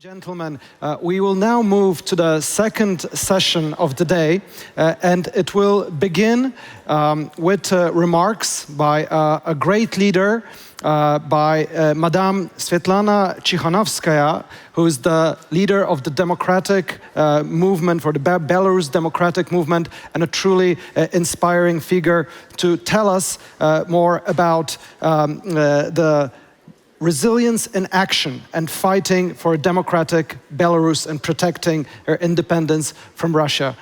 Gentlemen, we will now move to the second session of the day, and it will begin with remarks by a great leader, by Madame Sviatlana Tsikhanouskaya, who is the leader of the democratic movement, for the Belarus democratic movement, and a truly inspiring figure to tell us more about the resilience in action and fighting for a democratic Belarus and protecting her independence from Russia.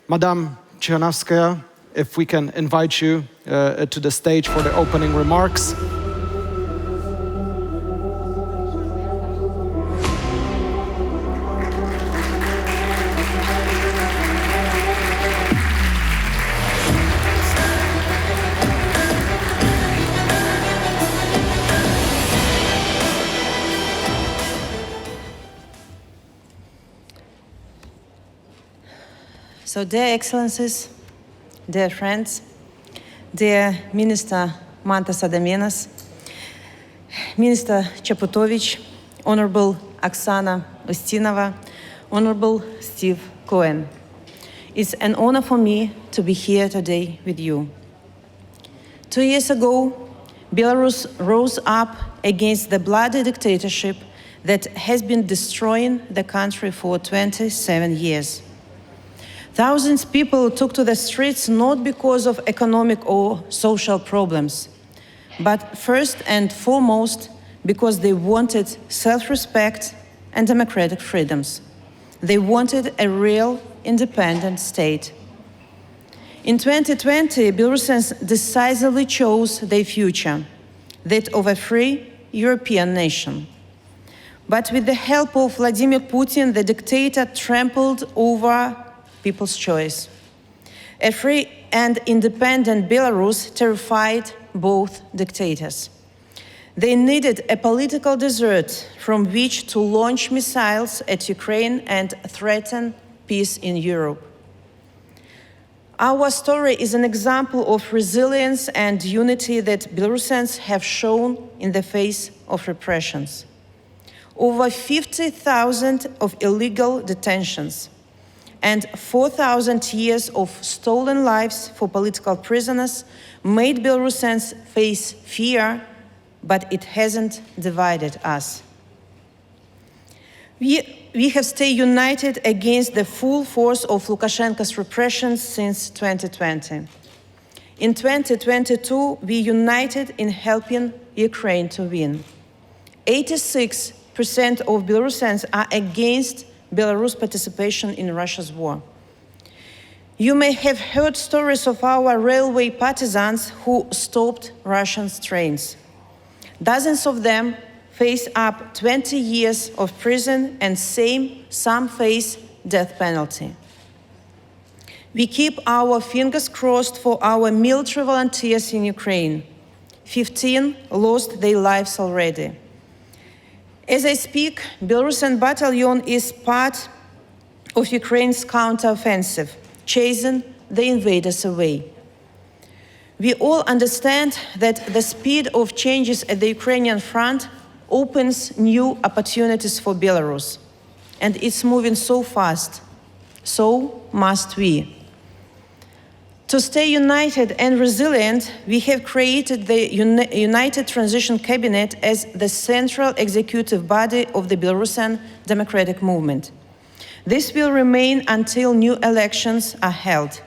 Madame Tsikhanouskaya, if we can invite you to the stage for the opening remarks. So, dear Excellencies, dear friends, dear Minister Mantas Adomėnas, Minister Czaputowicz, Honorable Oksana Ustinova, Honorable Steve Cohen. It's an honor for me to be here today with you. 2 years ago, Belarus rose up against the bloody dictatorship that has been destroying the country for 27 years. Thousands of people took to the streets not because of economic or social problems, but first and foremost because they wanted self-respect and democratic freedoms. They wanted a real independent state. In 2020, Belarusians decisively chose their future, that of a free European nation. But with the help of Vladimir Putin, the dictator trampled over people's choice. A free and independent Belarus terrified both dictators. They needed a political desert from which to launch missiles at Ukraine and threaten peace in Europe. Our story is an example of resilience and unity that Belarusians have shown in the face of repressions. Over 50,000 of illegal detentions, and 4,000 years of stolen lives for political prisoners made Belarusians face fear, but it hasn't divided us. We have stayed united against the full force of Lukashenko's repressions since 2020. In 2022, we united in helping Ukraine to win. 86% of Belarusians are against Belarus' participation in Russia's war. You may have heard stories of our railway partisans who stopped Russian trains. Dozens of them face up 20 years of prison, and some face death penalty. We keep our fingers crossed for our military volunteers in Ukraine. 15 lost their lives already. As I speak, Belarusian battalion is part of Ukraine's counteroffensive, chasing the invaders away. We all understand that the speed of changes at the Ukrainian front opens new opportunities for Belarus, and it's moving so fast. So must we. To stay united and resilient, we have created the United Transition Cabinet as the central executive body of the Belarusian Democratic Movement. This will remain until new elections are held.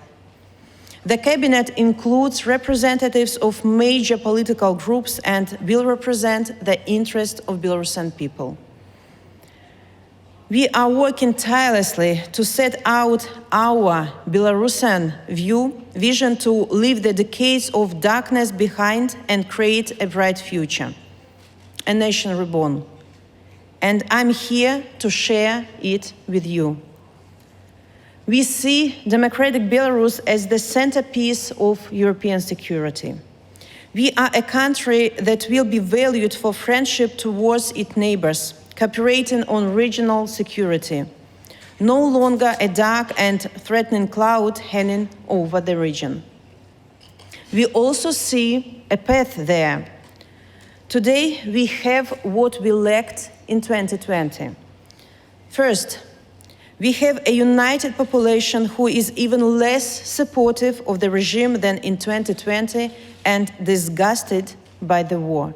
The cabinet includes representatives of major political groups and will represent the interests of Belarusian people. We are working tirelessly to set out our Belarusian vision to leave the decades of darkness behind and create a bright future, a nation reborn. And I'm here to share it with you. We see democratic Belarus as the centerpiece of European security. We are a country that will be valued for friendship towards its neighbors, cooperating on regional security. No longer a dark and threatening cloud hanging over the region. We also see a path there. Today, we have what we lacked in 2020. First, we have a united population who is even less supportive of the regime than in 2020 and disgusted by the war.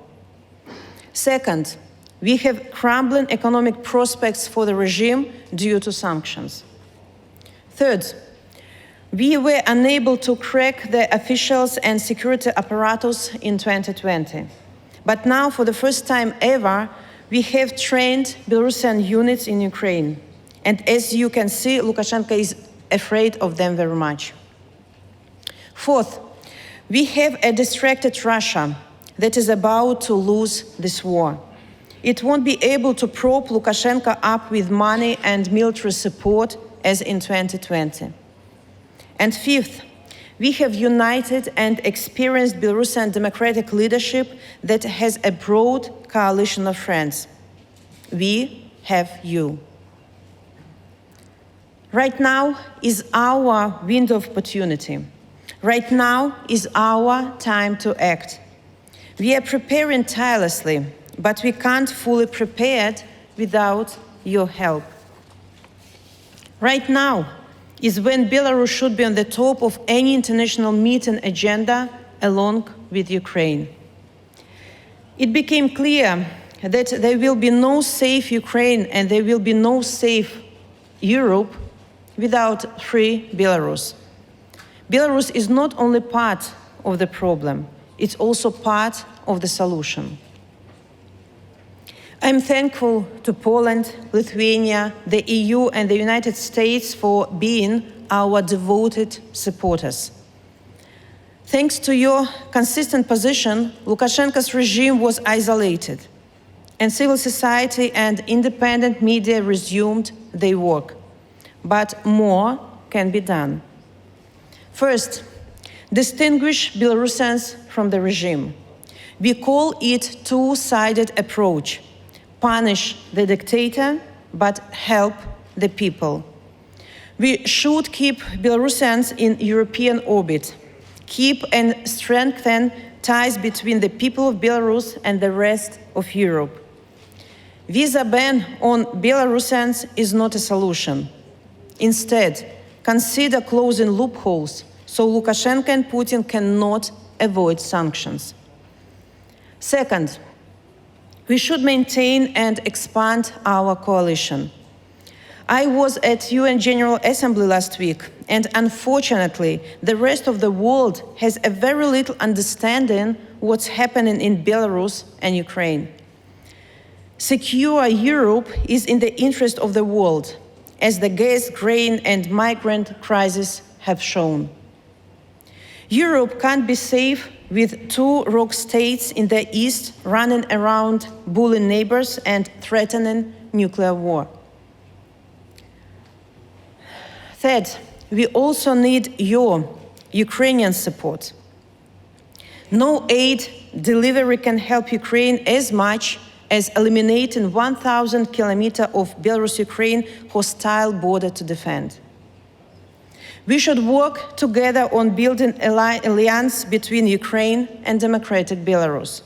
Second, we have crumbling economic prospects for the regime due to sanctions. Third, we were unable to crack the officials and security apparatus in 2020. But now, for the first time ever, we have trained Belarusian units in Ukraine. And as you can see, Lukashenko is afraid of them very much. Fourth, we have a distracted Russia that is about to lose this war. It won't be able to prop Lukashenko up with money and military support as in 2020. And fifth, we have united and experienced Belarusian democratic leadership that has a broad coalition of friends. We have you. Right now is our window of opportunity. Right now is our time to act. We are preparing tirelessly, but we can't fully prepare without your help. Right now is when Belarus should be on the top of any international meeting agenda along with Ukraine. It became clear that there will be no safe Ukraine and there will be no safe Europe without free Belarus. Belarus is not only part of the problem, it's also part of the solution. I'm thankful to Poland, Lithuania, the EU and the United States for being our devoted supporters. Thanks to your consistent position, Lukashenko's regime was isolated, and civil society and independent media resumed their work. But more can be done. First, distinguish Belarusians from the regime. We call it two-sided approach. Punish the dictator, but help the people. We should keep Belarusians in European orbit, keep and strengthen ties between the people of Belarus and the rest of Europe. Visa ban on Belarusians is not a solution. Instead, consider closing loopholes so Lukashenko and Putin cannot avoid sanctions. Second, we should maintain and expand our coalition. I was at UN General Assembly last week, and unfortunately, the rest of the world has a very little understanding what's happening in Belarus and Ukraine. Secure Europe is in the interest of the world, as the gas, grain, and migrant crises have shown. Europe can't be safe with two rogue states in the east running around bullying neighbors and threatening nuclear war. Third, we also need your Ukrainian support. No aid delivery can help Ukraine as much as eliminating 1,000 kilometers of Belarus-Ukraine hostile border to defend. We should work together on building an alliance between Ukraine and democratic Belarus.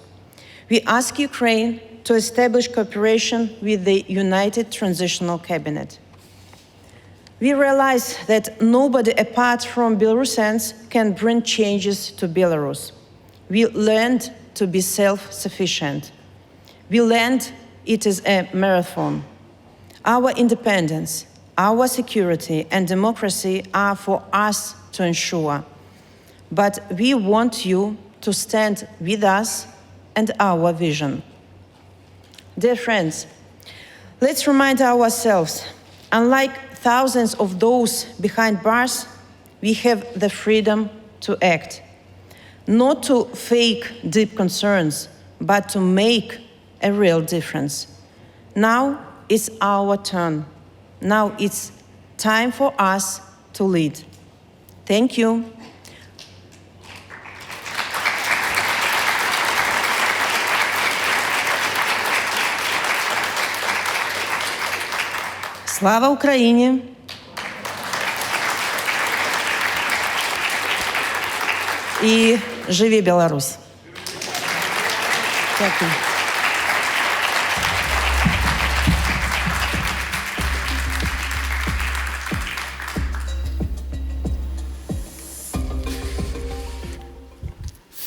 We ask Ukraine to establish cooperation with the United Transitional Cabinet. We realize that nobody apart from Belarusians can bring changes to Belarus. We learned to be self-sufficient. We learned it is a marathon. Our independence, our security and democracy are for us to ensure. But we want you to stand with us and our vision. Dear friends, let's remind ourselves, unlike thousands of those behind bars, we have the freedom to act. Not to fake deep concerns, but to make a real difference. Now it's our turn. Now it's time for us to lead. Thank you. Слава Україні! І живі Білорусь! Дякую.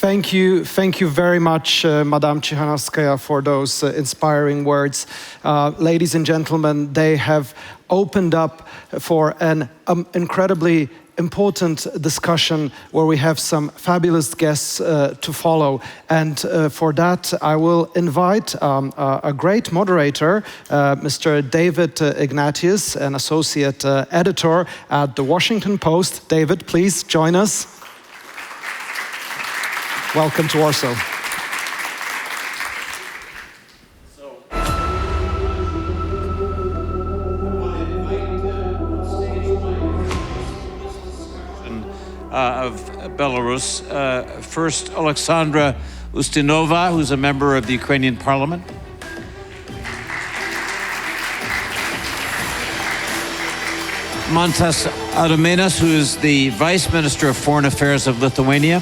Thank you very much, Madame Tsikhanouskaya, for those inspiring words. Ladies and gentlemen, they have opened up for an incredibly important discussion where we have some fabulous guests to follow. And for that, I will invite a great moderator, Mr. David Ignatius, an associate editor at the Washington Post. David, please join us. Welcome to Warsaw. Of Belarus. First, Oleksandra Ustinova, who's a member of the Ukrainian parliament. Mantas Adomėnas, who is the Vice Minister of Foreign Affairs of Lithuania.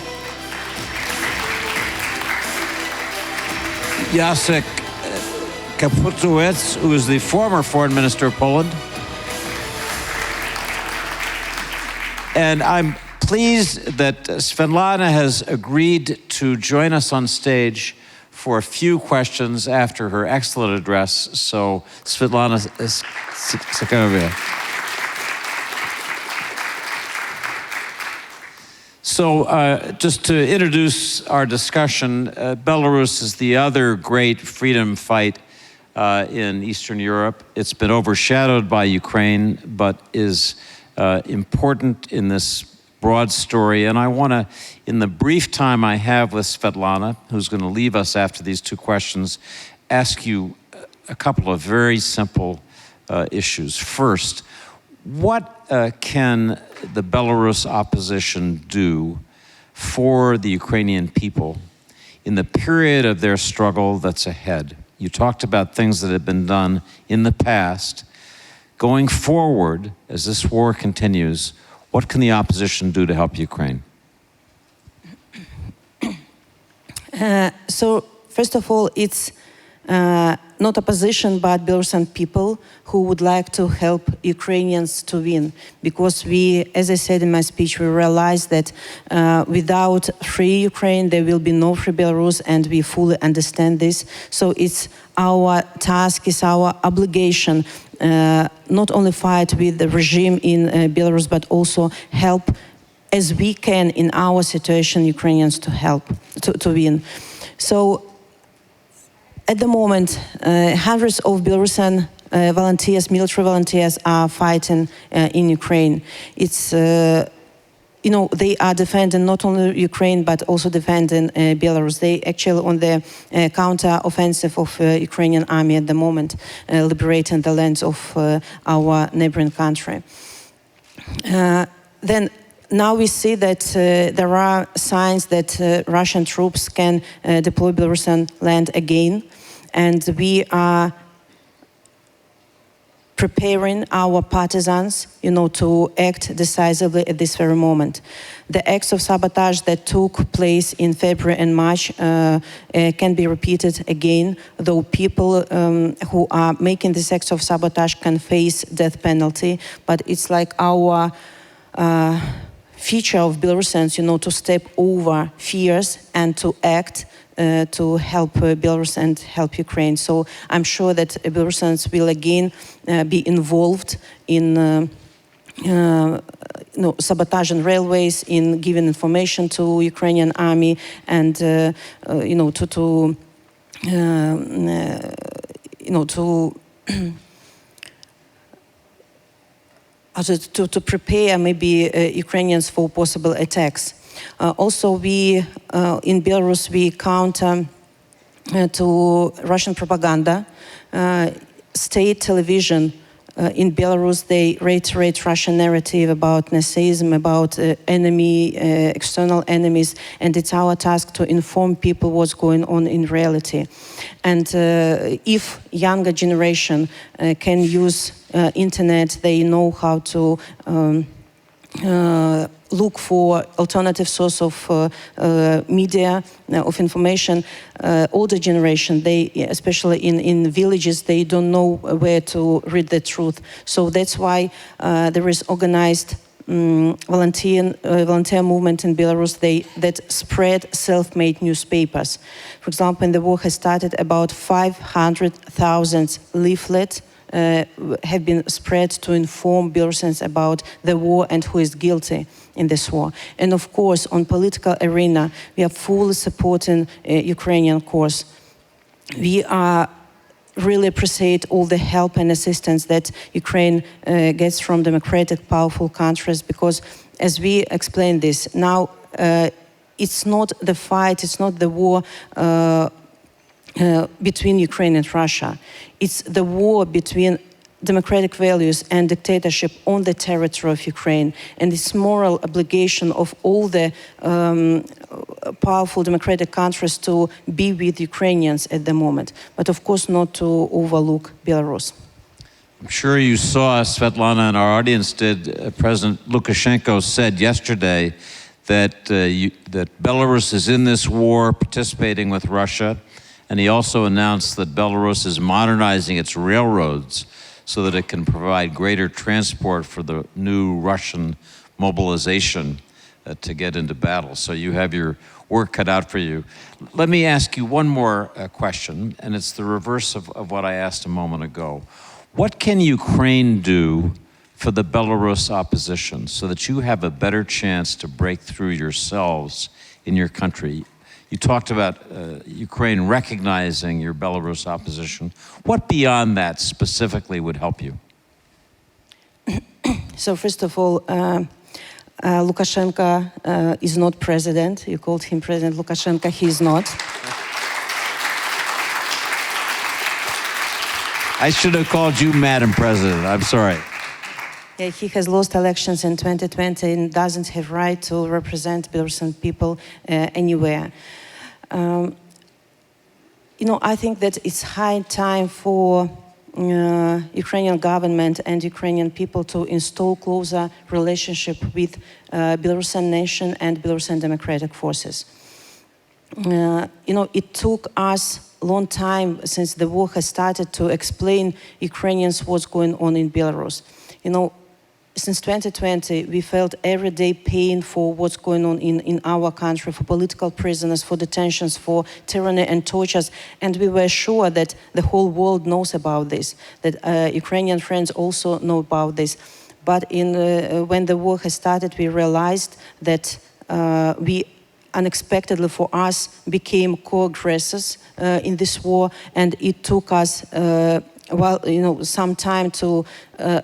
Jacek Czaputowicz, who is the former Foreign Minister of Poland. And I'm pleased that Sviatlana has agreed to join us on stage for a few questions after her excellent address. So, Sviatlana Tsikhanouskaya. So, just to introduce our discussion, Belarus is the other great freedom fight in Eastern Europe. It's been overshadowed by Ukraine, but is important in this broad story. And I want to, in the brief time I have with Sviatlana, who's going to leave us after these two questions, ask you a couple of very simple issues. First, what can the Belarus opposition do for the Ukrainian people in the period of their struggle that's ahead? You talked about things that have been done in the past. Going forward, as this war continues, what can the opposition do to help Ukraine? So, first of all, it's not opposition, but Belarusian people who would like to help Ukrainians to win. Because we, as I said in my speech, we realize that without free Ukraine, there will be no free Belarus, and we fully understand this. So it's our task, it's our obligation, not only fight with the regime in Belarus, but also help as we can in our situation, Ukrainians to help, to win. So at the moment, hundreds of Belarusian volunteers, military volunteers, are fighting in Ukraine. It's, you know, they are defending not only Ukraine, but also defending Belarus. They actually on the counter-offensive of Ukrainian army at the moment, liberating the lands of our neighboring country. Then now we see that there are signs that Russian troops can deploy Belarusian land again, and we are preparing our partisans, you know, to act decisively at this very moment. The acts of sabotage that took place in February and March can be repeated again, though people who are making these acts of sabotage can face death penalty, but it's like our feature of Belarusians, you know, to step over fears and to act to help Belarus and help Ukraine. So I'm sure that Belarusians will again be involved in sabotaging railways, in giving information to Ukrainian army, and you know, to prepare maybe Ukrainians for possible attacks. Also, we in Belarus we counter to Russian propaganda. State television in Belarus, they reiterate Russian narrative about Nazism, about enemy, external enemies, and it's our task to inform people what's going on in reality. And if younger generation can use internet, they know how to look for alternative source of media, of information. Older generation, they, especially in villages, they don't know where to read the truth. So that's why there is organized volunteer movement in Belarus that spread self-made newspapers. For example, when the war has started, about 500,000 leaflets have been spread to inform Belarusians about the war and who is guilty in this war. And of course, on political arena, we are fully supporting Ukrainian cause. We are really appreciate all the help and assistance that Ukraine gets from democratic, powerful countries, because as we explained this, now it's not the fight, it's not the war between Ukraine and Russia. It's the war between democratic values and dictatorship on the territory of Ukraine, and it's moral obligation of all the powerful democratic countries to be with Ukrainians at the moment, but of course not to overlook Belarus. I'm sure you saw, Sviatlana, and our audience did, President Lukashenko said yesterday that, that Belarus is in this war participating with Russia, and he also announced that Belarus is modernizing its railroads so that it can provide greater transport for the new Russian mobilization to get into battle. So you have your work cut out for you. Let me ask you one more question, and it's the reverse of what I asked a moment ago. What can Ukraine do for the Belarus opposition so that you have a better chance to break through yourselves in your country? You talked about Ukraine recognizing your Belarus opposition. What beyond that specifically would help you? So first of all, Lukashenko is not president. You called him President Lukashenko. He is not. I should have called you Madam President. I'm sorry. Yeah, he has lost elections in 2020 and doesn't have right to represent Belarusian people anywhere. You know, I think that it's high time for Ukrainian government and Ukrainian people to install closer relationship with Belarusian nation and Belarusian democratic forces. You know, it took us a long time since the war has started to explain Ukrainians what's going on in Belarus. You know, since 2020, we felt everyday pain for what's going on in our country, for political prisoners, for detentions, for tyranny and tortures, and we were sure that the whole world knows about this, that Ukrainian friends also know about this. But when the war has started, we realized that we unexpectedly for us became co-aggressors in this war, and it took us some time to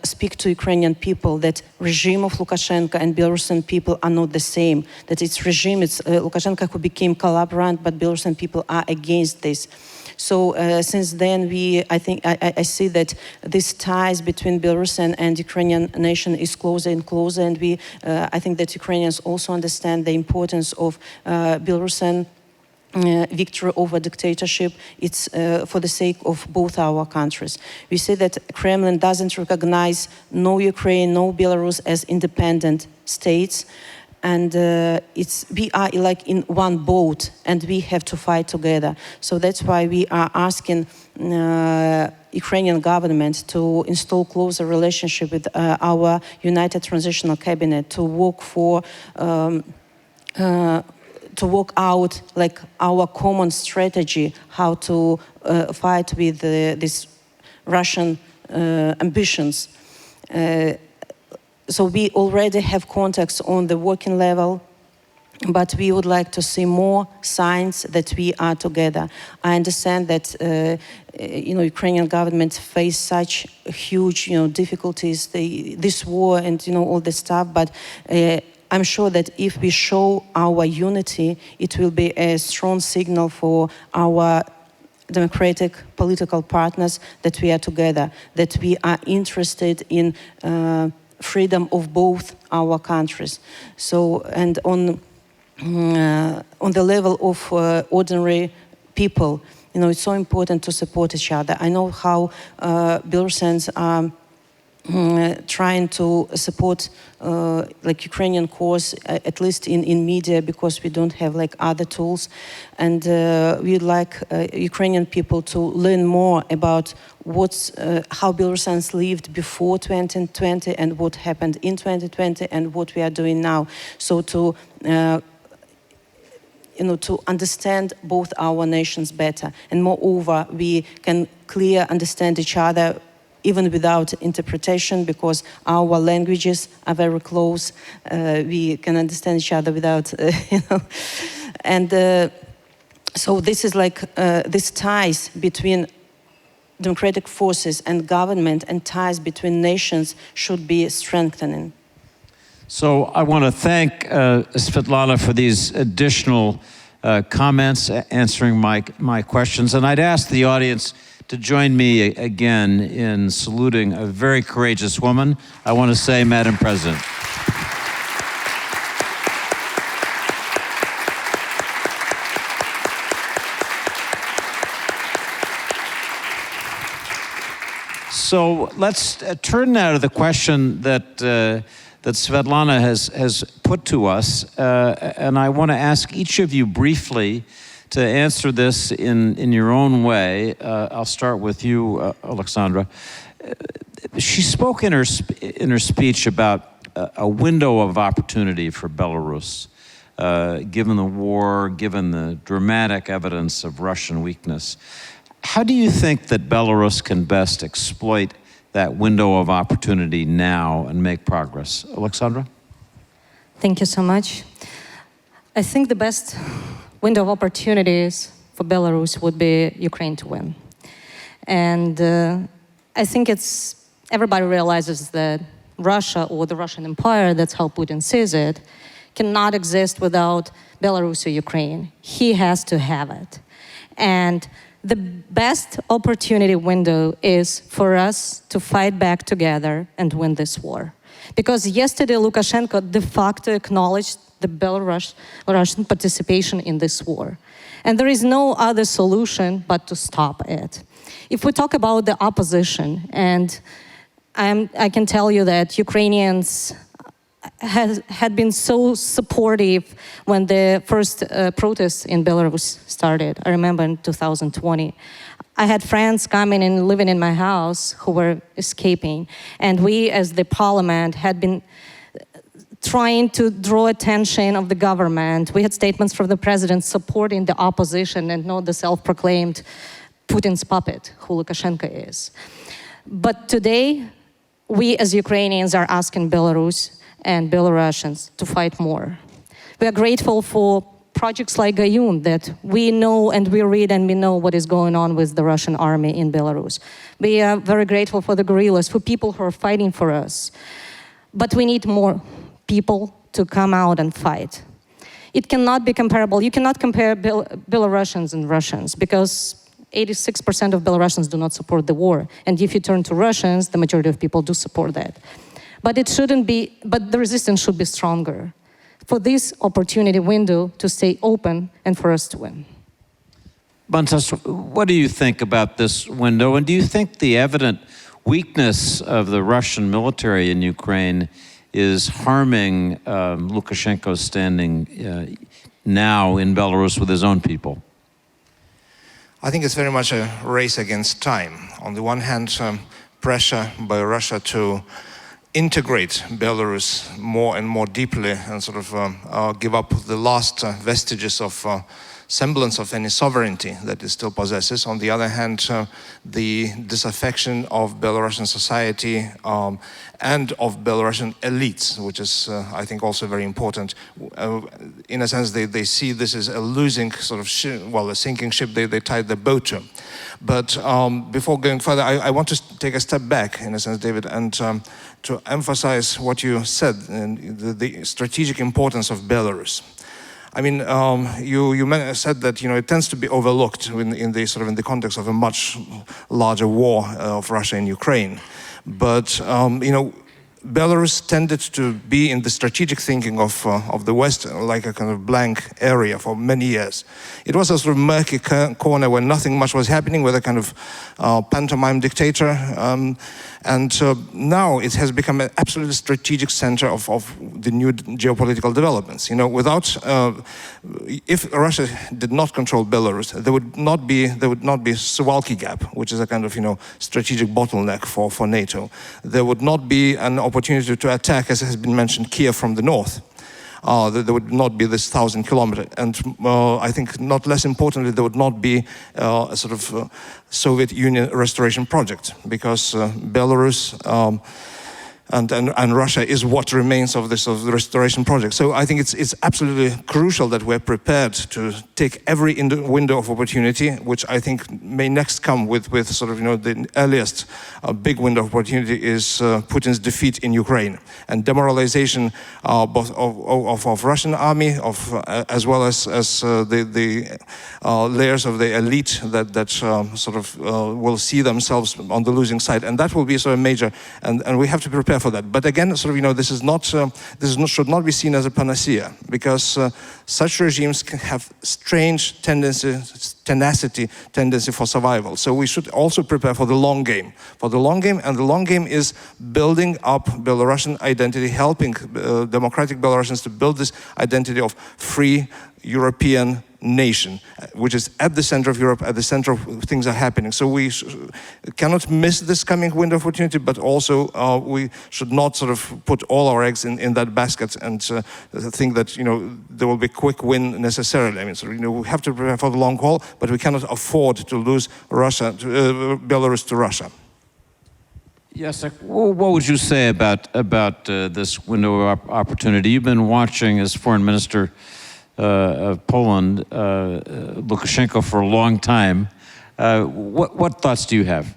speak to Ukrainian people that regime of Lukashenko and Belarusian people are not the same. That it's regime, it's Lukashenko who became collaborant, but Belarusian people are against this. So since then, I see that these ties between Belarusian and Ukrainian nation is closer and closer, and I think that Ukrainians also understand the importance of Belarusian victory over dictatorship. It's for the sake of both our countries. We see that Kremlin doesn't recognize no Ukraine, no Belarus as independent states, and we are like in one boat, and we have to fight together. So that's why we are asking Ukrainian government to install closer relationship with our United Transitional Cabinet to work for to work out like our common strategy, how to fight with these Russian ambitions. So we already have contacts on the working level, but we would like to see more signs that we are together. I understand that Ukrainian government face such huge difficulties, this war and all this stuff, but I'm sure that if we show our unity, it will be a strong signal for our democratic political partners that we are together, that we are interested in freedom of both our countries. So, and on the level of ordinary people, it's so important to support each other. I know how Belarusians are trying to support like Ukrainian cause, at least in media, because we don't have like other tools. And we'd like Ukrainian people to learn more about how Belarusians lived before 2020 and what happened in 2020 and what we are doing now. So to to understand both our nations better. And moreover, we can clearly understand each other even without interpretation, because our languages are very close. We can understand each other without, And so this is like, this ties between democratic forces and government and ties between nations should be strengthening. So I want to thank Sviatlana for these additional comments, answering my questions. And I'd ask the audience to join me again in saluting a very courageous woman. I want to say, Madam President. So let's turn now to the question that Sviatlana has put to us, and I want to ask each of you briefly to answer this in your own way. I'll start with you, Oleksandra. She spoke in her speech about a window of opportunity for Belarus, given the war, given the dramatic evidence of Russian weakness. How do you think that Belarus can best exploit that window of opportunity now and make progress? Oleksandra? Thank you so much. I think the best window of opportunities for Belarus would be Ukraine to win. And I think everybody realizes that Russia, or the Russian Empire, that's how Putin sees it, cannot exist without Belarus or Ukraine. He has to have it. And the best opportunity window is for us to fight back together and win this war. Because yesterday Lukashenko de facto acknowledged the Belarusian participation in this war. And there is no other solution but to stop it. If we talk about the opposition, and I can tell you that Ukrainians had been so supportive when the first protests in Belarus started. I remember in 2020. I had friends coming and living in my house who were escaping. And we, as the parliament, had been trying to draw attention of the government. We had statements from the president supporting the opposition and not the self-proclaimed Putin's puppet, who Lukashenko is. But today, we as Ukrainians are asking Belarus and Belarusians to fight more. We are grateful for projects like Gayun that we know and we read and we know what is going on with the Russian army in Belarus. We are very grateful for the guerrillas, for people who are fighting for us. But we need more people to come out and fight. It cannot be comparable. You cannot compare Belarusians and Russians because 86% of Belarusians do not support the war. And if you turn to Russians, the majority of people do support that. But it shouldn't be, but the resistance should be stronger for this opportunity window to stay open and for us to win. Mantas, what do you think about this window? And do you think the evident weakness of the Russian military in Ukraine is harming Lukashenko's standing now in Belarus with his own people? I think it's very much a race against time. On the one hand, pressure by Russia to integrate Belarus more and more deeply and sort of give up the last vestiges of semblance of any sovereignty that it still possesses. On the other hand, the disaffection of Belarusian society and of Belarusian elites, which is, I think, also very important. In a sense, they see this as a losing sort of ship, well, a sinking ship they tied the boat to. But before going further, I want to take a step back, in a sense, David, and to emphasize what you said, the strategic importance of Belarus. I mean, you said that it tends to be overlooked in the context of a much larger war of Russia and Ukraine. But Belarus tended to be in the strategic thinking of the West like a kind of blank area for many years. It was a sort of murky corner where nothing much was happening, with a kind of pantomime dictator. And now it has become an absolutely strategic center of the new geopolitical developments. You know, if Russia did not control Belarus, there would not be Suwalki Gap, which is a kind of, you know, strategic bottleneck for NATO. There would not be an opportunity to attack, as has been mentioned, Kiev from the north. There would not be this 1,000 kilometer, and I think not less importantly, there would not be a sort of Soviet Union restoration project, because Belarus and Russia is what remains of the restoration project. So I think it's absolutely crucial that we're prepared to take every window of opportunity, which I think may next come with sort of, you know, the earliest big window of opportunity is Putin's defeat in Ukraine and demoralization both of Russian army, as well as the layers of the elite that sort of will see themselves on the losing side, and that will be sort of major, and we have to prepare for that. But again, sort of, you know, this should not be seen as a panacea, because such regimes can have strange tendency for survival. So we should also prepare for the long game. And the long game is building up Belarusian identity, helping democratic Belarusians to build this identity of free European nation, which is at the center of Europe, at the center of things are happening. So we cannot miss this coming window of opportunity, but also we should not sort of put all our eggs in that basket and think that, you know, there will be quick win necessarily. I mean, so, you know, we have to prepare for the long haul, but we cannot afford to lose Belarus to Russia. Jacek, what would you say about this window of opportunity? You've been watching as foreign minister of Poland, Lukashenko, for a long time. What thoughts do you have?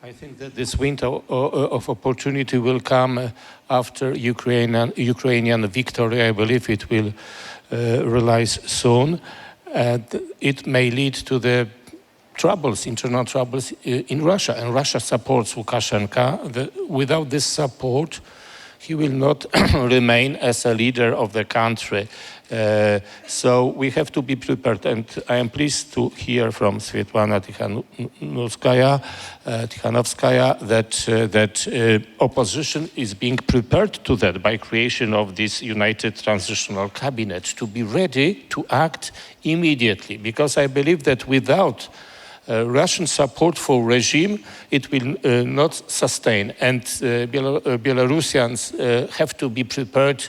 I think that this window of opportunity will come after Ukrainian victory. I believe it will realize soon. And it may lead to the troubles, internal troubles in Russia. And Russia supports Lukashenko. Without this support, he will not remain as a leader of the country. So we have to be prepared, and I am pleased to hear from Sviatlana Tsikhanouskaya that opposition is being prepared to that by creation of this united transitional cabinet to be ready to act immediately, because I believe that without Russian support for regime, it will not sustain, and Belarusians have to be prepared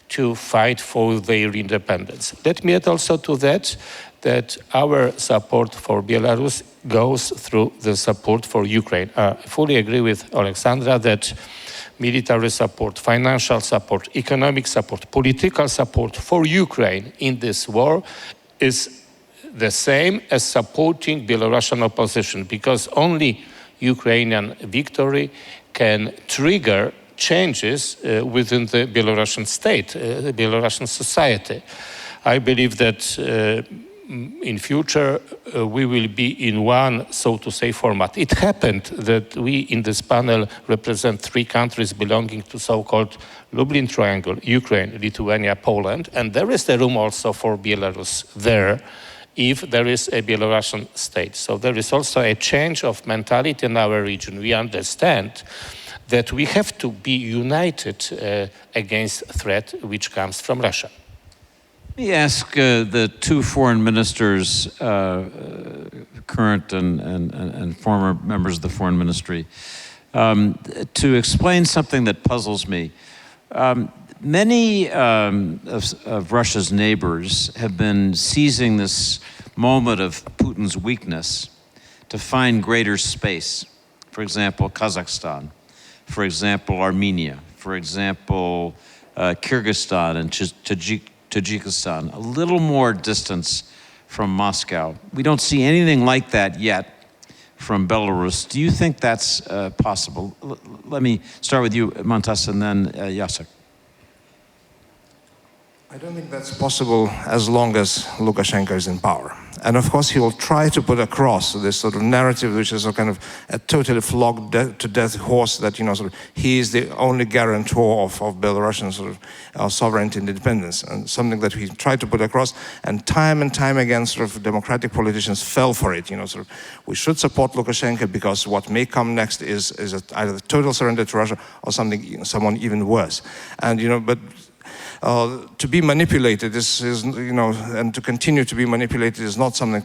to fight for their independence. Let me add also to that our support for Belarus goes through the support for Ukraine. I fully agree with Oleksandra that military support, financial support, economic support, political support for Ukraine in this war is the same as supporting Belarusian opposition, because only Ukrainian victory can trigger changes within the Belarusian state, the Belarusian society. I believe that in future we will be in one, so to say, format. It happened that we in this panel represent 3 countries belonging to so-called Lublin Triangle: Ukraine, Lithuania, Poland, and there is the room also for Belarus there, if there is a Belarusian state. So there is also a change of mentality in our region. We understand that we have to be united against threat which comes from Russia. Let me ask the 2 foreign ministers, current and former members of the foreign ministry, to explain something that puzzles me. Many of Russia's neighbors have been seizing this moment of Putin's weakness to find greater space. For example, Kazakhstan. For example, Armenia. For example, Kyrgyzstan and Tajikistan. A little more distance from Moscow. We don't see anything like that yet from Belarus. Do you think that's possible? Let me start with you, Mantas, and then Jacek. I don't think that's possible as long as Lukashenko is in power. And of course, he will try to put across this sort of narrative, which is a kind of a totally flogged to death horse, that, you know, sort of, he is the only guarantor of Belarusian sort of sovereignty and independence, and something that he tried to put across. And time again, sort of democratic politicians fell for it. You know, sort of, we should support Lukashenko because what may come next is either total surrender to Russia or someone even worse. And, you know, but to be manipulated is, you know, and to continue to be manipulated is not something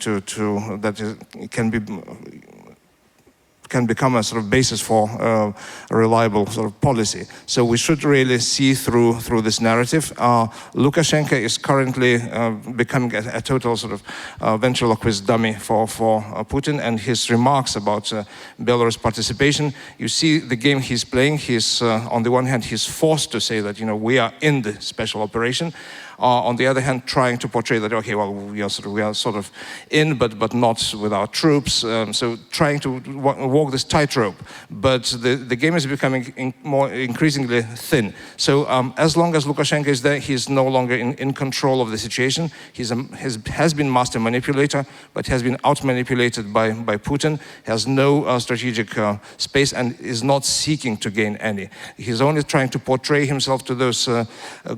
can become a sort of basis for a reliable sort of policy. So we should really see through this narrative. Lukashenko is currently becoming a total sort of ventriloquist dummy for Putin, and his remarks about Belarus participation, you see the game he's playing. He's on the one hand, he's forced to say that, you know, we are in the special operation. On the other hand, trying to portray that, okay, well, we are sort of in, but not with our troops. So trying to walk this tightrope. But the game is becoming more increasingly thin. So as long as Lukashenko is there, he's no longer in control of the situation. He has been master manipulator, but has been out-manipulated by Putin, has no strategic space, and is not seeking to gain any. He's only trying to portray himself to those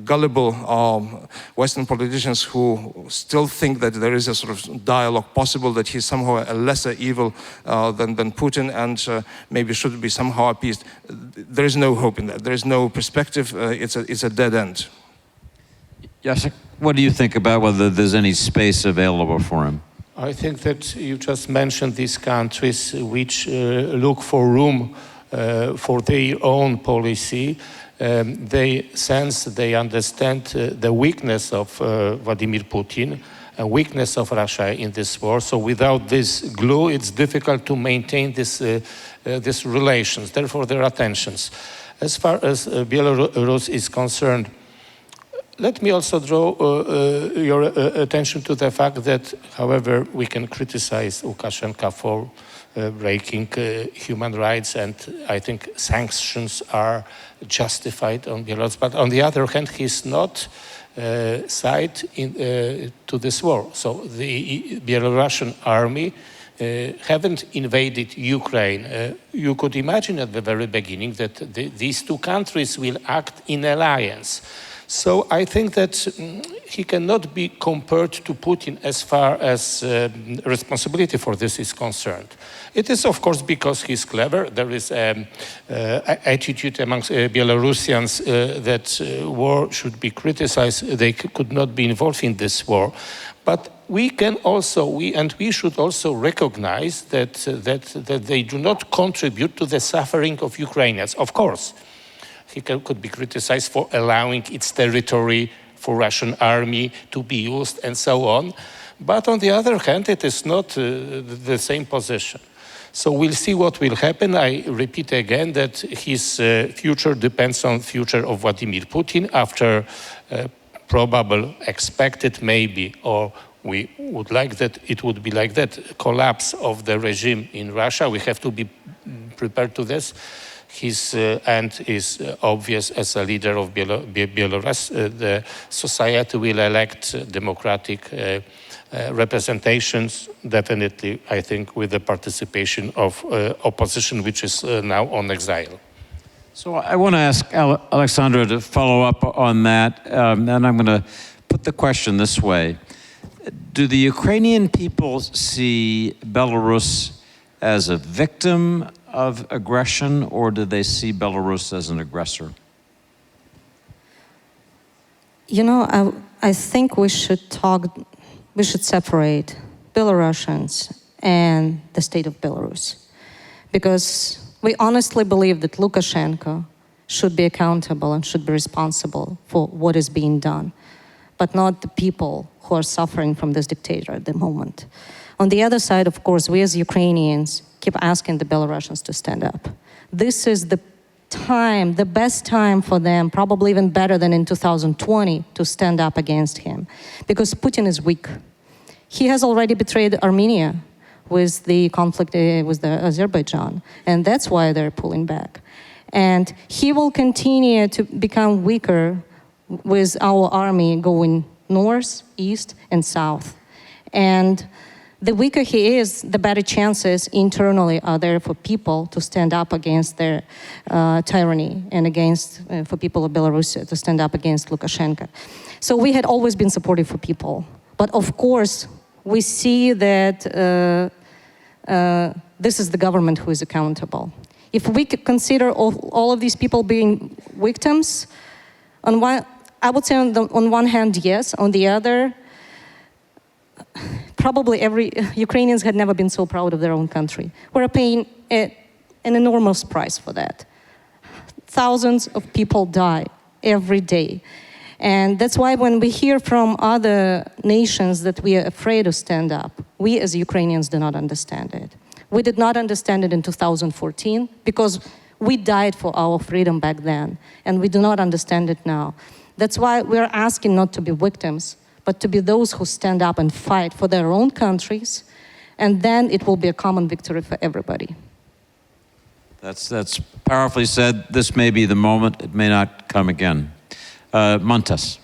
gullible Western politicians who still think that there is a sort of dialogue possible, that he's somehow a lesser evil than Putin, and maybe should be somehow appeased. There is no hope in that. There is no perspective. It's a dead end. Jacek, what do you think about whether there's any space available for him? I think that you just mentioned these countries which look for room for their own policy. They sense, they understand the weakness of Vladimir Putin and weakness of Russia in this war. So without this glue, it's difficult to maintain this relations. Therefore, there are tensions. As far as Belarus is concerned, let me also draw your attention to the fact that, however, we can criticize Lukashenko for breaking human rights, and I think sanctions are justified on Belarus. But on the other hand, he's not side to this war. So the Belarusian army haven't invaded Ukraine. You could imagine at the very beginning that these two countries will act in alliance. So I think that he cannot be compared to Putin as far as responsibility for this is concerned. It is, of course, because he's clever. There is an attitude amongst Belarusians that war should be criticized. They could not be involved in this war. But we can also, we should also recognize that they do not contribute to the suffering of Ukrainians. Of course, he could be criticized for allowing its territory for Russian army to be used and so on. But on the other hand, it is not the same position. So we'll see what will happen. I repeat again that his future depends on the future of Vladimir Putin after probable, expected maybe, or we would like that it would be like that, collapse of the regime in Russia. We have to be prepared to this. His end is obvious as a leader of Belarus. The society will elect democratic representations, definitely, I think, with the participation of opposition, which is now on exile. So I want to ask Oleksandra to follow up on that, and I'm going to put the question this way. Do the Ukrainian people see Belarus as a victim of aggression, or do they see Belarus as an aggressor? You know, I think we should separate Belarusians and the state of Belarus, because we honestly believe that Lukashenko should be accountable and should be responsible for what is being done, but not the people who are suffering from this dictator at the moment. On the other side, of course, we as Ukrainians keep asking the Belarusians to stand up. This is the time, the best time for them, probably even better than in 2020, to stand up against him, because Putin is weak. He has already betrayed Armenia with the conflict with Azerbaijan, and that's why they're pulling back. And he will continue to become weaker with our army going north, east, and south. And the weaker he is, the better chances internally are there for people to stand up against their tyranny and against, for people of Belarus to stand up against Lukashenko. So we had always been supportive for people. But of course, we see that this is the government who is accountable. If we could consider all of these people being victims, I would say on one hand, yes. On the other, probably Ukrainians had never been so proud of their own country. We're paying an enormous price for that. Thousands of people die every day. And that's why when we hear from other nations that we are afraid to stand up, we as Ukrainians do not understand it. We did not understand it in 2014 because we died for our freedom back then, and we do not understand it now. That's why we're asking not to be victims, but to be those who stand up and fight for their own countries, and then it will be a common victory for everybody. That's powerfully said. This may be the moment. It may not come again. Mantas.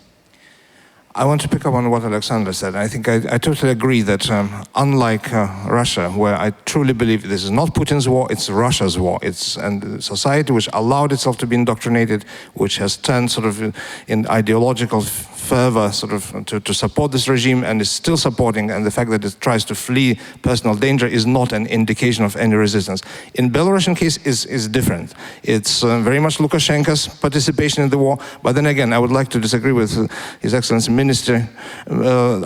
I want to pick up on what Oleksandra said. I think I totally agree that unlike Russia, where I truly believe this is not Putin's war, it's Russia's war. It's a society which allowed itself to be indoctrinated, which has turned sort of in ideological fervor sort of to support this regime and is still supporting, and the fact that it tries to flee personal danger is not an indication of any resistance. In Belarusian case is different. It's very much Lukashenko's participation in the war, but then again, I would like to disagree with His Excellency Minister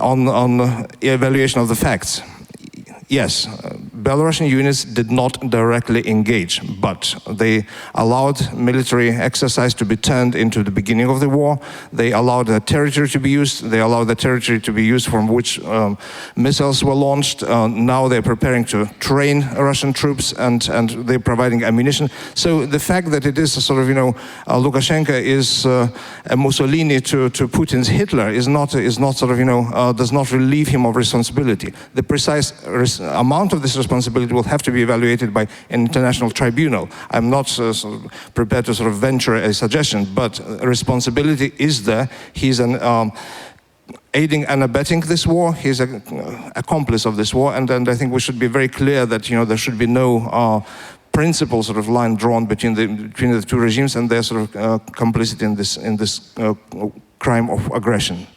on evaluation of the facts. Yes, Belarusian units did not directly engage, but they allowed military exercise to be turned into the beginning of the war. They allowed the territory to be used. They allowed the territory to be used from which missiles were launched. Now they're preparing to train Russian troops, and they're providing ammunition. So the fact that it is a sort of, Lukashenko is a Mussolini to Putin's Hitler is not sort of, does not relieve him of responsibility. The precise amount of this responsibility will have to be evaluated by an international tribunal. I'm not sort of prepared to sort of venture a suggestion, but responsibility is there. He's an aiding and abetting this war. He's an accomplice of this war, and I think we should be very clear that there should be no principle sort of line drawn between the two regimes and their sort of complicity in this crime of aggression.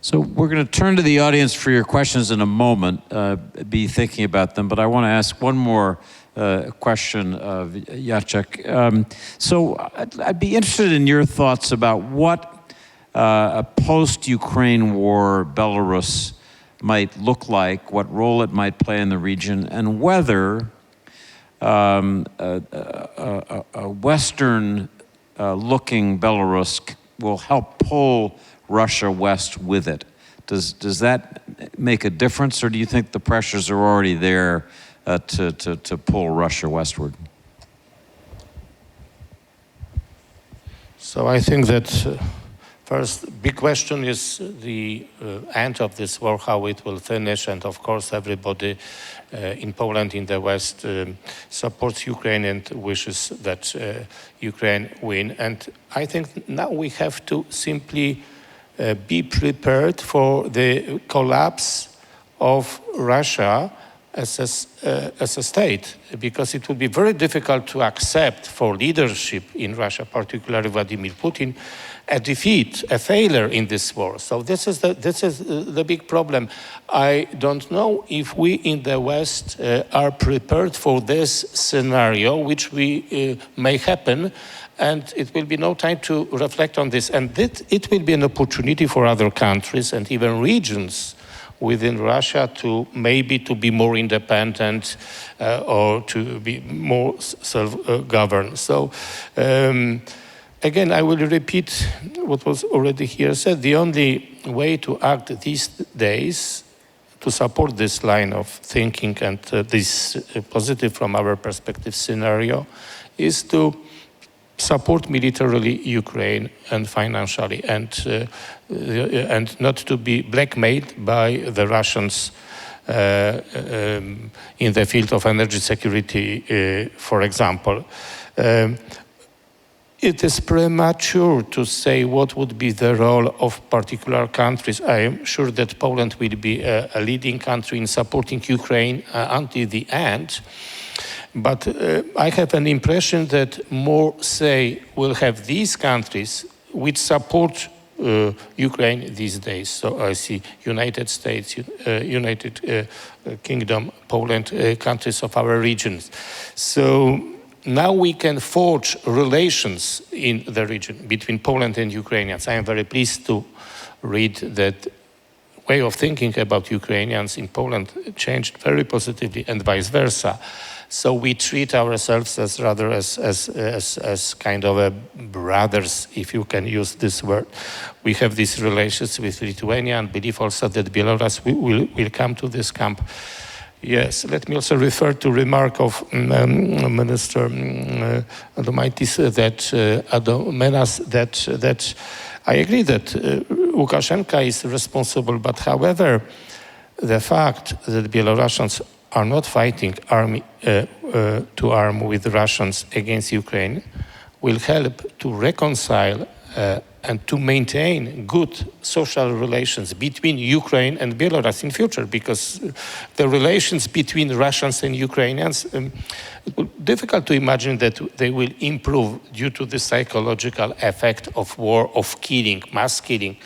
So we're going to turn to the audience for your questions in a moment, be thinking about them, but I want to ask one more question of Jacek. So I'd be interested in your thoughts about what a post-Ukraine war Belarus might look like, what role it might play in the region, and whether a Western-looking Belarus will help pull Russia west with it. Does that make a difference, or do you think the pressures are already there to pull Russia westward? So I think that first big question is the end of this war, how it will finish, and of course everybody in Poland, in the West, supports Ukraine and wishes that Ukraine win. And I think now we have to simply be prepared for the collapse of Russia as a state, because it will be very difficult to accept for leadership in Russia, particularly Vladimir Putin, a defeat, a failure in this war. So this is the big problem. I don't know if we in the West are prepared for this scenario, which may happen. And it will be no time to reflect on this. And it will be an opportunity for other countries and even regions within Russia to be more independent or to be more self-governed. So again, I will repeat what was already here said. The only way to act these days to support this line of thinking and this positive from our perspective scenario is to support militarily Ukraine and financially, and not to be blackmailed by the Russians in the field of energy security, for example. it is premature to say what would be the role of particular countries. I am sure that Poland will be a leading country in supporting Ukraine until the end. But I have an impression that more say will have these countries which support Ukraine these days. So I see United States, United Kingdom, Poland, countries of our regions. So now we can forge relations in the region between Poland and Ukrainians. I am very pleased to read that way of thinking about Ukrainians in Poland changed very positively and vice versa. So we treat ourselves as rather as kind of a brothers, if you can use this word. We have these relations with Lithuania and believe also that Belarus will come to this camp. Yes, let me also refer to remark of Minister Adomėnas that I agree that Lukashenko is responsible, but however, the fact that Belarusians are not fighting to arm with Russians against Ukraine will help to reconcile and to maintain good social relations between Ukraine and Belarus in future, because the relations between Russians and Ukrainians, difficult to imagine that they will improve due to the psychological effect of war, of killing, mass killing.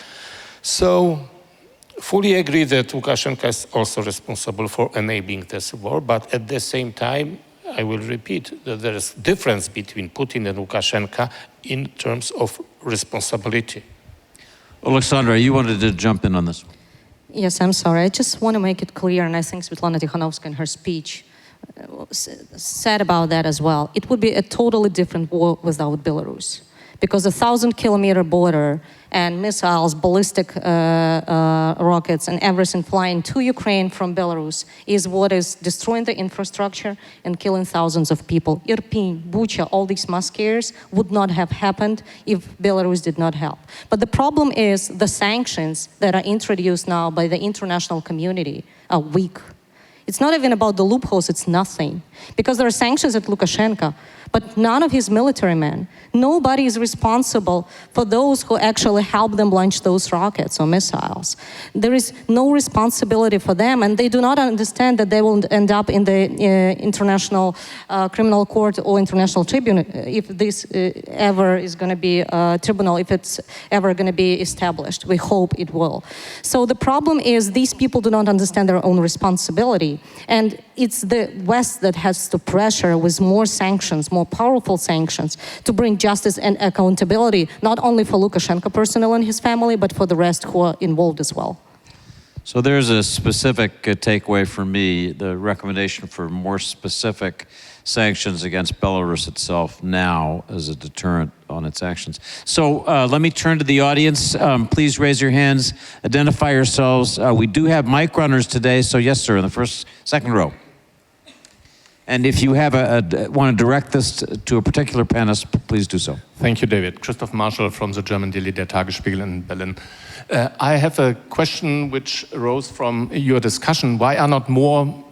So, fully agree that Lukashenko is also responsible for enabling this war, but at the same time, I will repeat that there is difference between Putin and Lukashenko in terms of responsibility. Oleksandra, you wanted to jump in on this. Yes, I'm sorry. I just want to make it clear, and I think Sviatlana Tsikhanouskaya in her speech said about that as well. It would be a totally different war without Belarus, because a 1,000-kilometer border and missiles, ballistic rockets, and everything flying to Ukraine from Belarus is what is destroying the infrastructure and killing thousands of people. Irpin, Bucha, all these mass scares would not have happened if Belarus did not help. But the problem is the sanctions that are introduced now by the international community are weak. It's not even about the loopholes, it's nothing. Because there are sanctions at Lukashenko, but none of his military men. Nobody is responsible for those who actually help them launch those rockets or missiles. There is no responsibility for them, and they do not understand that they will end up in the International Criminal Court or International Tribunal, if this ever is going to be a tribunal, if it's ever going to be established. We hope it will. So the problem is these people do not understand their own responsibility, and it's the West that has to pressure with more sanctions, more powerful sanctions, to bring justice and accountability, not only for Lukashenko personnel and his family, but for the rest who are involved as well. So there's a specific takeaway for me, the recommendation for more specific sanctions against Belarus itself now as a deterrent on its actions. So let me turn to the audience. Please raise your hands, identify yourselves. We do have mic runners today, so yes, sir, in the second row. And if you have want to direct this to a particular panelist, please do so. Thank you, David. Christoph Marschall from the German Daily Der Tagesspiegel in Berlin. I have a question which arose from your discussion. Why are not more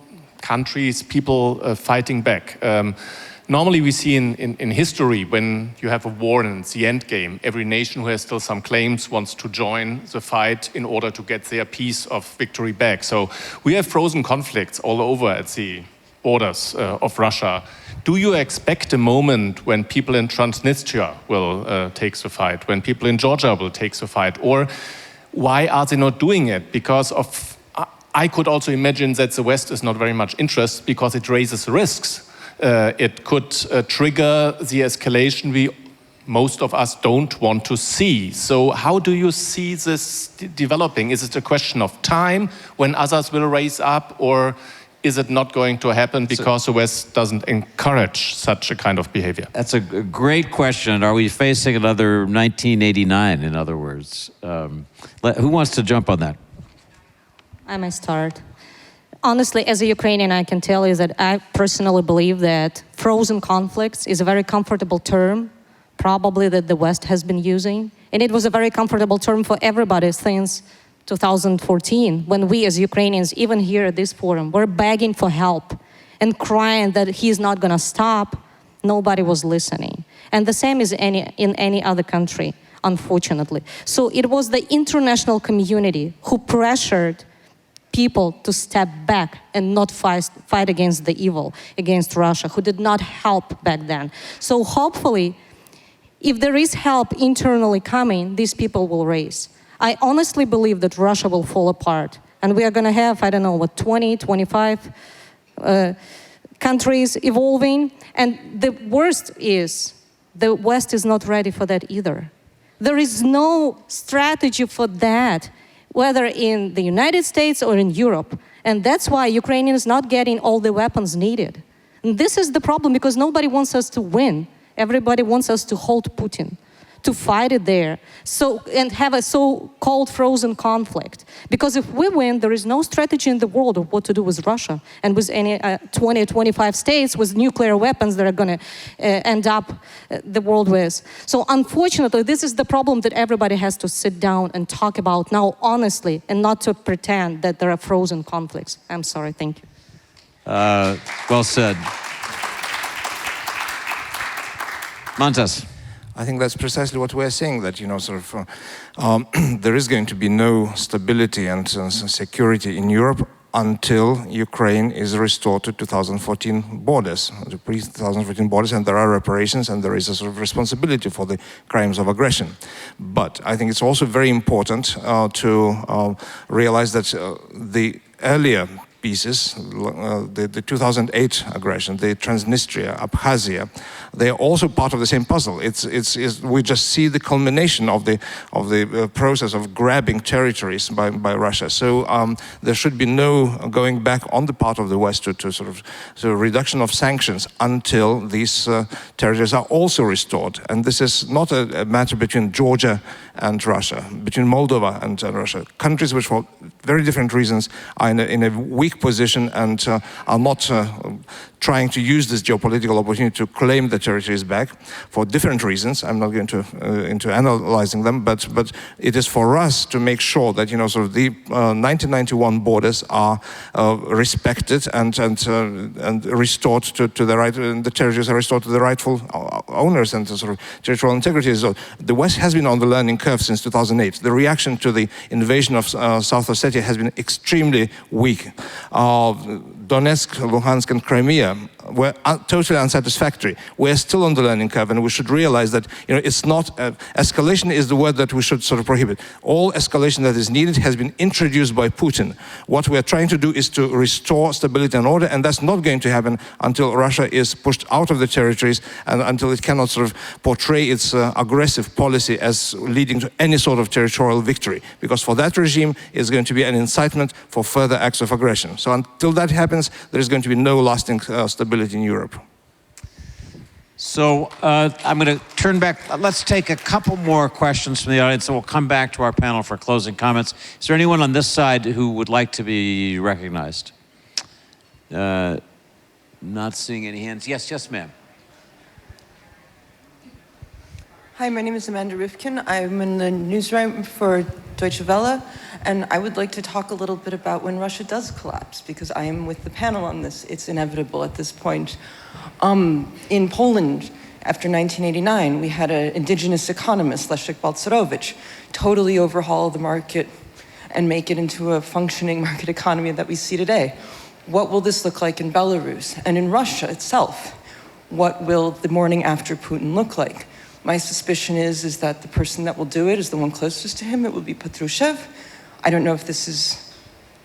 countries, people fighting back? Normally we see in history, when you have a war and it's the end game, every nation who has still some claims wants to join the fight in order to get their piece of victory back. So we have frozen conflicts all over at the borders of Russia. Do you expect a moment when people in Transnistria will take the fight, when people in Georgia will take the fight? Or why are they not doing it? Because of, I could also imagine that the West is not very much interested because it raises risks. It could trigger the escalation most of us don't want to see. So how do you see this developing? Is it a question of time when others will raise up, or is it not going to happen because the West doesn't encourage such a kind of behavior? That's a great question. Are we facing another 1989, in other words? Who wants to jump on that? I may start. Honestly, as a Ukrainian, I can tell you that I personally believe that frozen conflicts is a very comfortable term, probably that the West has been using. And it was a very comfortable term for everybody since 2014, when we as Ukrainians, even here at this forum, were begging for help and crying that he's not going to stop Nobody was listening. And the same is in any other country, unfortunately. So it was the international community who pressured people to step back and not fight against the evil, against Russia, who did not help back then. So hopefully, if there is help internally coming, these people will raise. I honestly believe that Russia will fall apart. And we are going to have, I don't know, 20, 25 countries evolving. And the worst is, the West is not ready for that either. There is no strategy for that, whether in the United States or in Europe. And that's why Ukraine is not getting all the weapons needed. And this is the problem, because nobody wants us to win. Everybody wants us to hold Putin, to fight it there, and have a so-called frozen conflict. Because if we win, there is no strategy in the world of what to do with Russia and with any 20 or 25 states with nuclear weapons that are going to end up the world with. So unfortunately, this is the problem that everybody has to sit down and talk about now honestly, and not to pretend that there are frozen conflicts. I'm sorry, thank you. Well said. Mantas. I think that's precisely what we're saying, that, you know, there is going to be no stability and security in Europe until Ukraine is restored to 2014 borders, the pre-2014 borders, and there are reparations and there is a sort of responsibility for the crimes of aggression. But I think it's also very important to realize that the earlier pieces, the 2008 aggression, the Transnistria, Abkhazia, they are also part of the same puzzle. We just see the culmination of the process of grabbing territories by Russia. So there should be no going back on the part of the West to reduction of sanctions until these territories are also restored. And this is not a matter between Georgia and Russia, between Moldova and Russia. Countries which, for very different reasons, are in a weak position and are not trying to use this geopolitical opportunity to claim the territories back for different reasons. I'm not going to into analyzing them, but it is for us to make sure that, you know, sort of the 1991 borders are respected and restored to the right, and the territories are restored to the rightful owners, and sort of territorial integrity. So the West has been on the learning curve since 2008. The reaction to the invasion of South Ossetia has been extremely weak. Donetsk, Luhansk, and Crimea were totally unsatisfactory. We're still on the learning curve, and we should realize that, you know, it's not escalation is the word that we should sort of prohibit. All escalation that is needed has been introduced by Putin. What we are trying to do is to restore stability and order, and that's not going to happen until Russia is pushed out of the territories and until it cannot sort of portray its aggressive policy as leading to any sort of territorial victory. Because for that regime, it's going to be an incitement for further acts of aggression. So until that happens, there is going to be no lasting stability in Europe. So I'm going to turn back. Let's take a couple more questions from the audience, and we'll come back to our panel for closing comments. Is there anyone on this side who would like to be recognized? Not seeing any hands. Yes, ma'am. Hi, my name is Amanda Rifkin. I'm in the newsroom for Deutsche Welle, and I would like to talk a little bit about when Russia does collapse, because I am with the panel on this. It's inevitable at this point. In Poland, after 1989, we had an indigenous economist, Leszek Balcerowicz, totally overhaul the market and make it into a functioning market economy that we see today. What will this look like in Belarus? And in Russia itself, what will the morning after Putin look like? My suspicion is that the person that will do it is the one closest to him. It will be Patrushev. I don't know if this is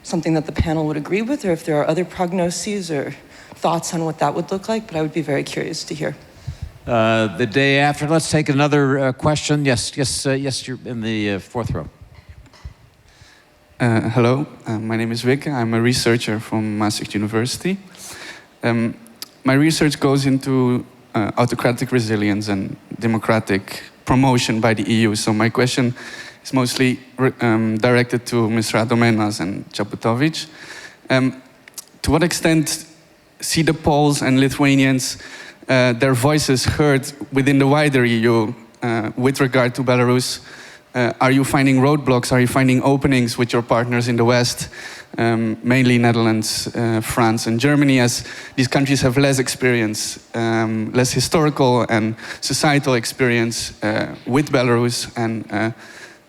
something that the panel would agree with, or if there are other prognoses or thoughts on what that would look like, but I would be very curious to hear. The day after, let's take another question. Yes, you're in the fourth row. Hello, my name is Vic. I'm a researcher from Maastricht University. My research goes into autocratic resilience and democratic promotion by the EU. So my question is mostly directed to Mr. Adomėnas and Czaputowicz. To what extent see the Poles and Lithuanians, their voices heard within the wider EU with regard to Belarus? Are you finding roadblocks? Are you finding openings with your partners in the West mainly Netherlands, France, and Germany, as these countries have less experience, less historical and societal experience with Belarus and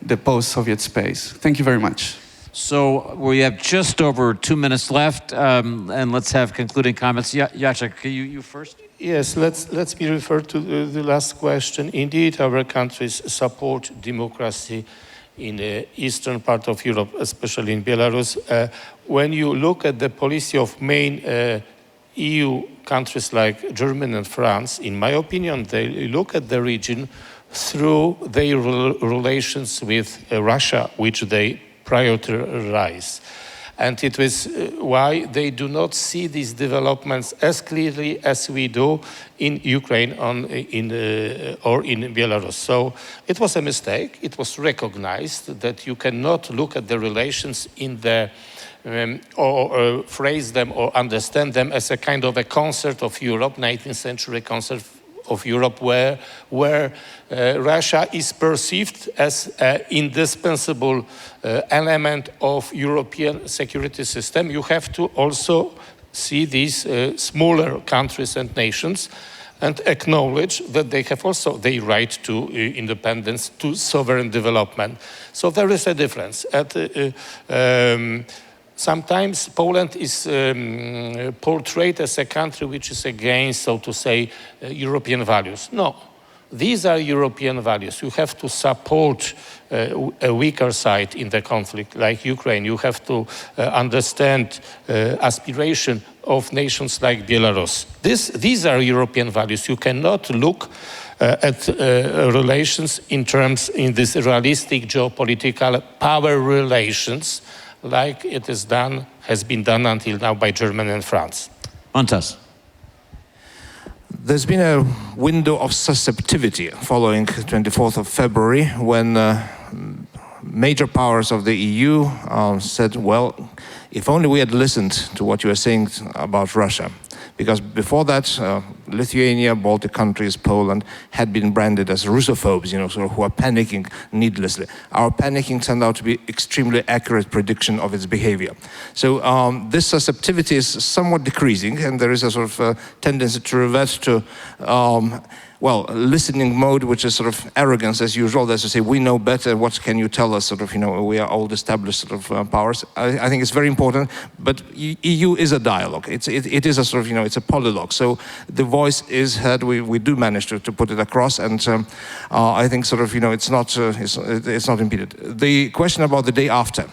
the post-Soviet space. Thank you very much. So we have just over 2 minutes left, and let's have concluding comments. Jacek, you first? Yes, let's me refer to the last question. Indeed, our countries support democracy in the eastern part of Europe, especially in Belarus. When you look at the policy of main EU countries like Germany and France, in my opinion, they look at the region through their relations with Russia, which they prioritize. And it was why they do not see these developments as clearly as we do in Ukraine or in Belarus. So it was a mistake. It was recognized that you cannot look at the relations in the or phrase them or understand them as a kind of a concert of Europe, 19th century concert of Europe, where Russia is perceived as an indispensable element of European security system. You have to also see these smaller countries and nations and acknowledge that they have also the right to independence, to sovereign development. So there is a difference. Sometimes Poland is portrayed as a country which is against, so to say, European values. No, these are European values. You have to support a weaker side in the conflict, like Ukraine. You have to understand aspiration of nations like Belarus. These are European values. You cannot look at relations in this realistic geopolitical power relations, like it has been done until now by Germany and France. Mantas. There's been a window of susceptibility following 24th of February when major powers of the EU said, well, if only we had listened to what you were saying about Russia. Because before that, Lithuania, Baltic countries, Poland had been branded as Russophobes, sort of who are panicking needlessly. Our panicking turned out to be extremely accurate prediction of its behavior. So this susceptibility is somewhat decreasing, and there is a sort of tendency to revert to listening mode, which is sort of arrogance as usual. That's to say, we know better, what can you tell us, sort of, we are old established sort of powers. I think it's very important, but EU is a dialogue. It is a sort of, it's a polylogue. So the voice is heard, we do manage to put it across, and I think sort of, it's not impeded. The question about the day after.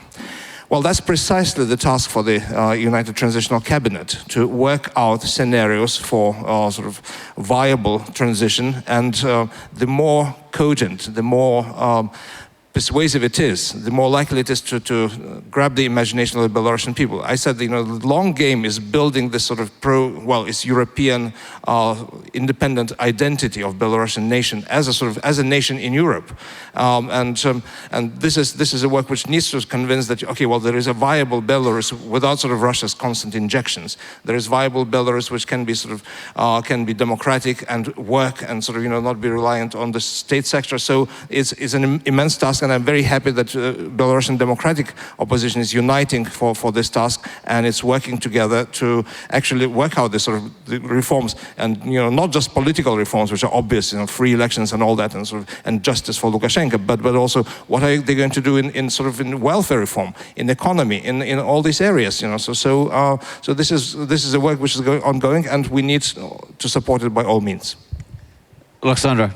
Well, that's precisely the task for the United Transitional Cabinet, to work out scenarios for sort of viable transition, and the more cogent, the more persuasive it is, the more likely it is to grab the imagination of the Belarusian people. I said, the long game is building this sort of it's European independent identity of Belarusian nation as a nation in Europe, and this is a work which needs to convince that there is a viable Belarus without sort of Russia's constant injections. There is viable Belarus which can be sort of can be democratic and work and sort of not be reliant on the state sector. So it's an immense task. And I'm very happy that Belarusian Democratic Opposition is uniting for this task, and it's working together to actually work out this sort of the reforms, and not just political reforms, which are obvious, free elections and all that, and justice for Lukashenko, but also what are they going to do in welfare reform, in economy, in all these areas, So this is a work which is ongoing, and we need to support it by all means. Oleksandra.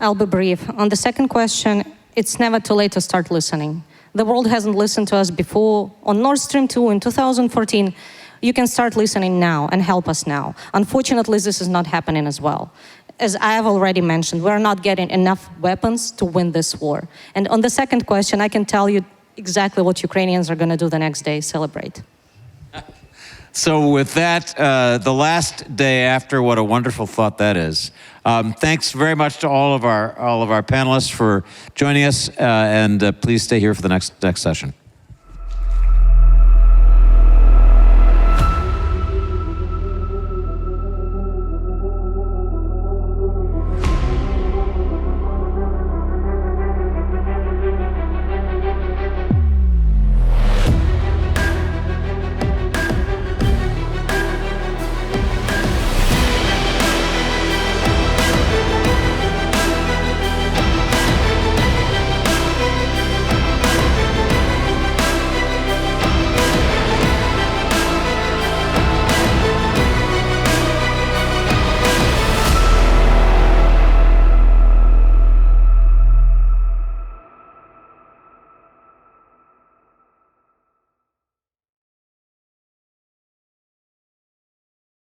I'll be brief. On the second question, it's never too late to start listening. The world hasn't listened to us before. On Nord Stream 2 in 2014, you can start listening now and help us now. Unfortunately, this is not happening as well. As I have already mentioned, we're not getting enough weapons to win this war. And on the second question, I can tell you exactly what Ukrainians are going to do the next day, celebrate. So with that, the last day after, what a wonderful thought that is. Thanks very much to all of our panelists for joining us, and please stay here for the next session.